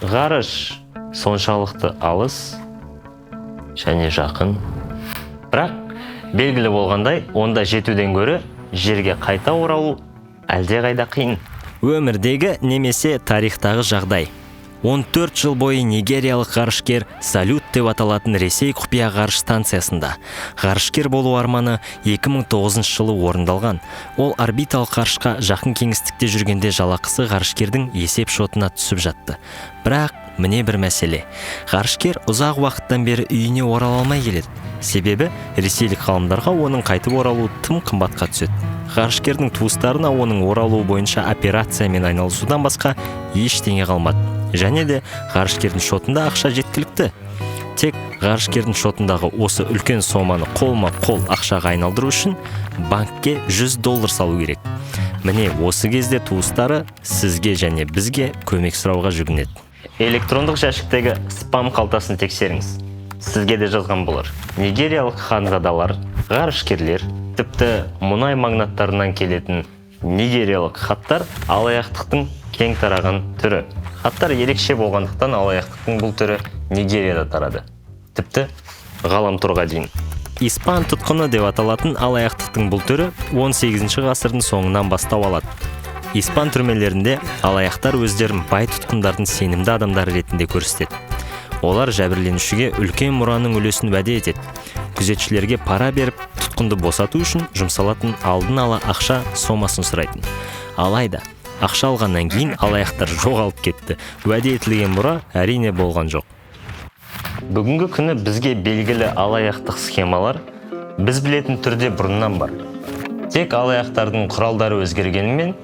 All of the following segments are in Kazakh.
ғарыш соншалықты алыс және жақын. Бірақ белгілі болғандай, онда жетуден гөрі жерге қайта оралу әлде қайда қиын. Өмірдегі немесе тарихтағы жағдай. 14 жыл бойы нигериялық ғарышкер Салют деп аталатын Ресей құпия ғарыш станциясында. Ғарышкер болу арманы 2009 жылы орындалған. Ол орбиталық ғарышқа жақын кеңістікте жүргенде жалақысы ғарышкердің есеп шотына түсіп жатты. Бірақ міне бір мәселе. Ғарышкер ұзақ уақыттан бері үйіне орала алмай келеді. Себебі ресейлік ғалымдарға оның қайтып оралуы тым қымбатқа түседі. Ғарышкердің туыстарына оның оралуы бойынша операциямен айналысудан басқа ештеңе қалмады. Және де ғарышкердің шотында ақша жеткілікті. Тек ғарышкердің шотындағы осы үлкен соманы қолма-қол ақшаға айналдыру үшін банкке $100 салу керек. Міне осы кезде туыстары сізге және бізге көмек сұрауға жүгінеді. Электрондық жәшіктегі спам қалтасын тексеріңіз. Сізге де жазған болар. Нигериялық ханзадалар, ғарышкерлер, тіпті мұнай магнаттарынан келетін нигериялық хаттар алаяқтықтың кең тараған түрі. Хаттар ерекше болғандықтан алаяқтықтың бұл түрі Нигерияда тарады. Тіпті ғаламторға дейін. Испан тұтқыны деп аталатын алаяқтықтың бұл түрі 18 ғасырдың соңынан бастау алады. Испан түрмелерінде алаяқтар өздерін бай тұтқындардың сенімді адамдары ретінде көрсетеді. Олар жәбірленушіге үлкен мұраның үлесін уәде етеді. Күзетшілерге пара беріп, тұтқынды босату үшін жұмсалатын алдын ала ақша сомасын сұрайтын. Алайда, ақша алғаннан кейін алаяқтар жоғалып кетті. Уәде етілген мұра әрине болған жоқ. Бүгінгі күні бізге белгілі алаяқтық схемалар біз білетін түрде бұрыннан бар. Тек алаяқтардың құралдары өзгергенімен,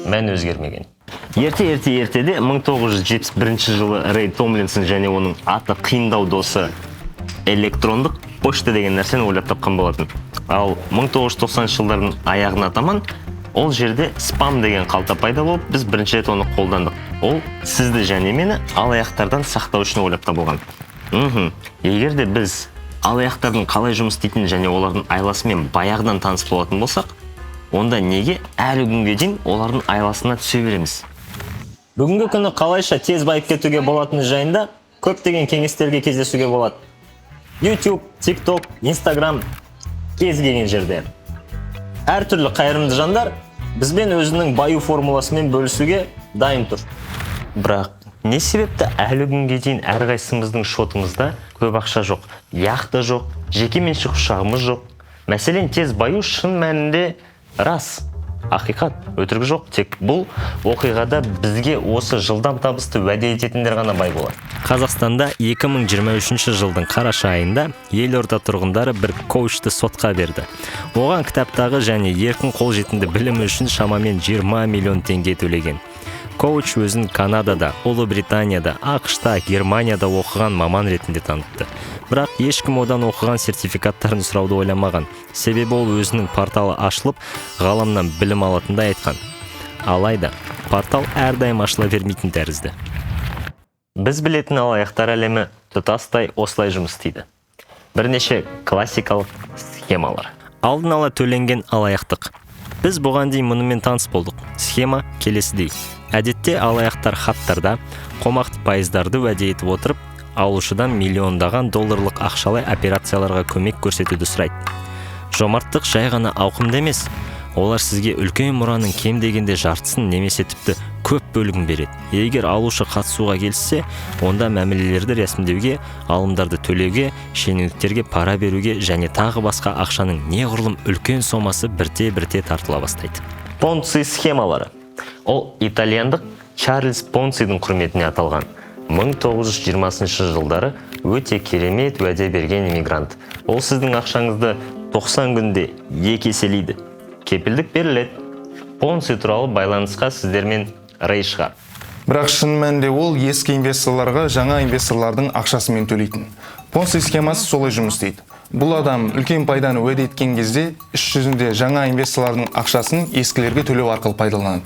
мән өзгермеген. Ертеде 1971 жылы Рэй Томлинсон және оның аты қиындау досы электрондық почта деген нәрсені ойлап тапқан болатын. Ал 1990 жылдардың аяғына таман ол жерде спам деген қалта пайда болып, біз бірінші рет оны қолдандық. Ол сізді және мені алаяқтардан сақтау үшін ойлап табылған. Егер де біз алаяқтардың қалай жұмыс істейтінін және олардың айласымен баяғыдан таныс болатын болсақ, онда неге әлі күнге дейін олардың айласына түсе береміз? Бүгінгі күні қалайша тез байып кетуге болатыны жайында көптеген кеңестерге кездесуге болады. YouTube, TikTok, Instagram кез келген жерде. Әртүрлі қайырымды жандар бізбен өзінің баю формуласымен бөлісуге дайын тұр. Бірақ не себепті әлі күнге дейін әрқайсымыздың шотымызда көп ақша жоқ, яхта жоқ, жеке меншік ұшағымыз жоқ. Мәселен, тез баю шын мәнінде рас, ақиқат, өтірік жоқ. Тек бұл оқиғада бізге осы жылдам табысты уәде ететіндер ғана бай болады. Қазақстанда 2023 жылдың қараша айында елорда тұрғындары бір коучты сотқа берді. Оған кітаптағы және еркін қолжетімді білімі үшін шамамен 20 миллион теңге төлеген. Коуч өзін Канадада, Ұлыбританияда, ақш-та, Германияда оқыған маман ретінде танытты. Бірақ ешкім одан оқыған сертификаттарын сұрауды ойламаған. Себебі ол өзінің порталы ашылып, ғаламнан білім алатындай айтқан. Алайда, портал әрдайым ашыла бермейтін тәрізді. Біз білетін алаяқтар әлемі тұтастай осылай жұмыс істейді. Бірнеше классикалық схемалар. Алдын ала төленген алаяқтық. Біз бұған дейін мұнымен таныс болдық. Схема келесідей. Әдетте алаяқтар хаттарда қомақты пайыздарды уәде етіп отырып, алушыдан миллиондаған долларлық ақшалай операцияларға көмек көрсетуді сұрайды. Жомарттық жай ғана ауқымды емес. Олар сізге үлкен мұраның кем дегенде жартысын немесе тіпті көп бөлігін береді. Егер алушы қатысуға келсе, онда мәмілелерді рәсімдеуге, алымдарды төлеуге, шенеуніктерге пара беруге және тағы басқа ақшаның неғұрлым үлкен сомасы бірте-бірте тартыла бастайды. Понци схемалары. Ол итальяндық Чарльз Понцидің құрметіне аталған. 1920 жылдары өте керемет уәде берген иммигрант. Ол сіздің ақшаңызды 90 күнде 2 еселейді. Кепілдік беріледі. Понци туралы байланысқа сіздермен Рэй шығар. Бірақ шын мәнінде ол ескі инвесторларға жаңа инвесторлардың ақшасымен төлейтін. Понци схемасы солай жұмыс істейді. Бұл адам үлкен пайданы уәде еткен кезде іс жүзінде жаңа инвесторлардың ақшасын ескілерге төлеу арқылы пайдаланады.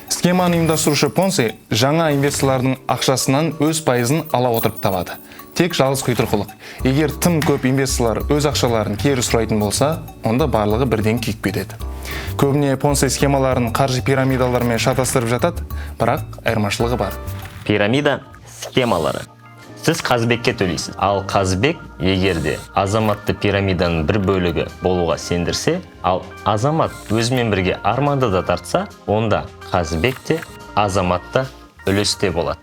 Схеманы ұйымдастырушы Понци жаңа инвесторлардың ақшасынан өз пайызын ала отырып табады. Тек жалғыз құйтырқылық. Егер тым көп инвесторлар өз ақшаларын кері сұрайтын болса, онда барлығы бірден күйіп кетеді. Көбіне Понци схемаларын қаржы пирамидаларымен шатастырып жатады, бірақ айырмашылығы бар. Пирамида схемалары. Сіз Қазбекке төлейсіз. Ал Қазбек егерде азаматты пирамиданың бір бөлігі болуға сендірсе, ал азамат өзімен бірге арманды да тартса, онда Қазбек те азаматта үлесте болады.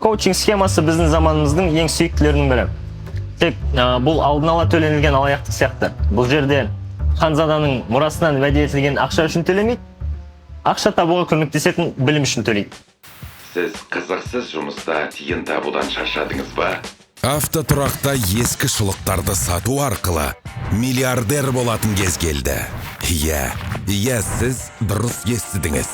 Коучинг схемасы біздің заманымыздың ең сүйіктілерінің бірі. Тек бұл алдын ала төленілген алаяқтық сияқты. Бұл жерде ханзаданың мұрасынан уәде етілген ақша үшін төлемейді, ақша табуға көмектесетін білім үшін төлейді. Сіз қызықсыз жұмыста тиын табудан шаршадыңыз ба? Автотұрақта ескі шұлықтарды сату арқылы миллиардер болатын кез келді. Иә, сіз дұрыс естідіңіз.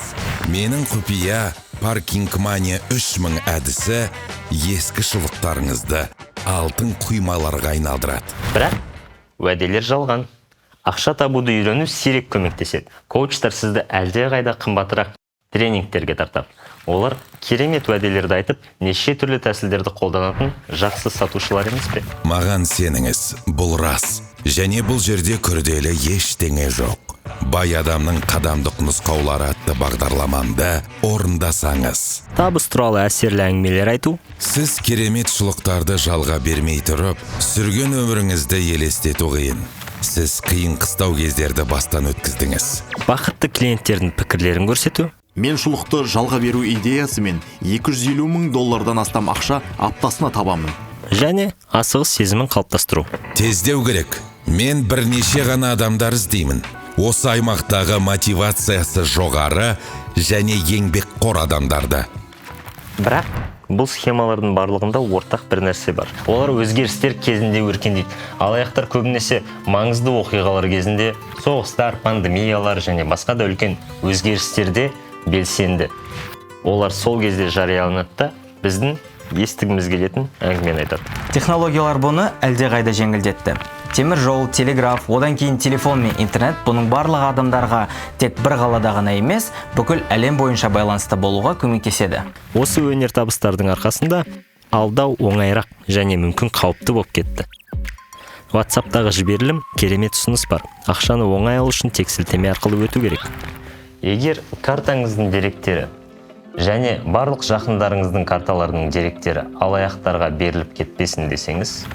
Менің құпия Parking Money 3000 әдісі ескі шұлықтарыңызды алтын құймаларға айналдырады. Бірақ уәделер жалған. Ақша табуды үйрену сирек көмектеседі. Коучтар сізді әлдеқайда қымбатырақ тренингтерге тартады. Олар керемет уәделерді айтып, неше түрлі тәсілдерді қолданатын жақсы сатушылар емес пе? Маған сеніңіз, бұл рас. Және бұл жерде күрделі ештеңе жоқ. Бай адамның қадамдық нұсқаулары атты бағдарламамды орындасаңыз. Табыс туралы әсерлі әңгімелер айту. Сіз керемет шұлықтарды жалға бермей тұрып, сүрген өміріңізді елестету қиын. Сіз қиын қыстау кездерді бастан өткіздіңіз. Бақытты клиенттердің пікірлерін көрсету. Мен шұлықты жалға беру идеясымен $250 мың астам ақша аптасына табамын. Және асығыс сезімін қалыптастыру. Тездеу керек. Мен бірнеше ғана адамдар іздеймін. Осы аймақтағы мотивациясы жоғары және еңбекқор адамдарды. Бірақ бұл схемалардың барлығында ортақ бір нәрсе бар. Олар өзгерістер кезінде өркендейді. Алаяқтар көбінесе маңызды оқиғалар кезінде, соғыстар, пандемиялар және басқа да үлкен өзгерістерде белсенді. Олар сол кезде жарияланады да біздің естігіміз келетін әңгімені айтады. Технологиялар бұны әлдеқайда жеңілдетті. Темір жол, телеграф, одан кейін телефон мен интернет бұның барлық адамдарға тек бір қалада ғана емес, бүкіл әлем бойынша байланысты болуға көмектеседі. Осы өнертабыстардың арқасында алдау оңайырақ және мүмкін қауіпті болып кетті. WhatsApp-тағы жіберілім керемет ұсыныс бар. Ақшаны оңай алу үшін тек сілтеме арқылы өту керек. Егер картаңыздың деректері және барлық жақындарыңыздың карталарының деректері алаяқтарға беріліп кетпесін десеңіз,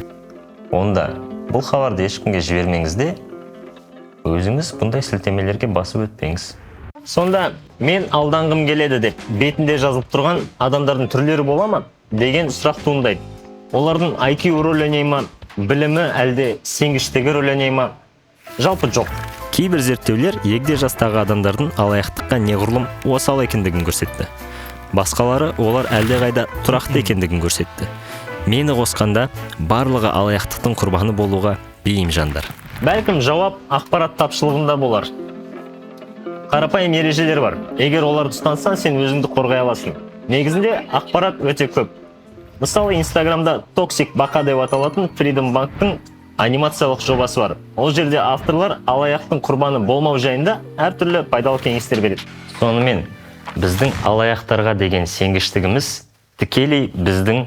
онда бұл хабарды ешкімге жібермеңіз де, өзіңіз бұндай сілтемелерге басып өтпеңіз. Сонда мен алданғым келеді деп бетінде жазылып тұрған адамдардың түрлері бола ма деген сұрақ туындайды. Олардың IQ рөл ойнай ма, білімі әлде сенгіштігі рөл ойнай ма? Жалпы жоқ. Кейбір зерттеулер егде жастағы адамдардың алаяқтыққа неғұрлым осал екендігін көрсетті. Басқалары олар әлдеқайда тұрақты екендігін көрсетті. Мені қосқанда барлығы алаяқтықтың құрбаны болуға бейім жандар. Бәлкім жауап ақпарат тапшылығында болар. Қарапайым ережелер бар. Егер оларды ұстансаң, сен өзіңді қорғай аласың. Негізінде ақпарат өте көп. Мысалы, Инстаграмда Toxic бақа деп аталатын Freedom Bank'тың анимациялық жобасы бар. Ол жерде авторлар алаяқтың құрбаны болмау жайында әртүрлі пайдалы кеңестер береді. Сонымен, біздің алаяқтарға деген сенгіштігіміз тікелей біздің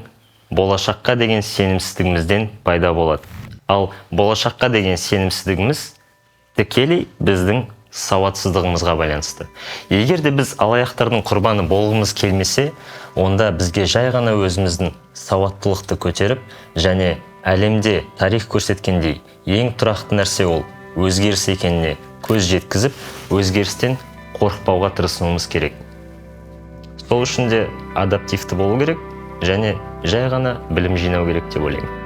болашаққа деген сенімсіздігімізден пайда болады. Ал болашаққа деген сенімсіздігіміз тікелей біздің сауатсыздығымызға байланысты. Егер де біз алаяқтардың құрбаны болғымыз келмесе, онда бізге жай ғана өзіміздің сауаттылықты көтеріп, және әлемде тарих көрсеткендей ең тұрақты нәрсе ол өзгеріс екеніне көз жеткізіп, өзгерістен қорықпауға тырысуымыз керек. Сол үшін де адаптивті болу керек, және жай ғана білім жинау керек деп ойлаймын.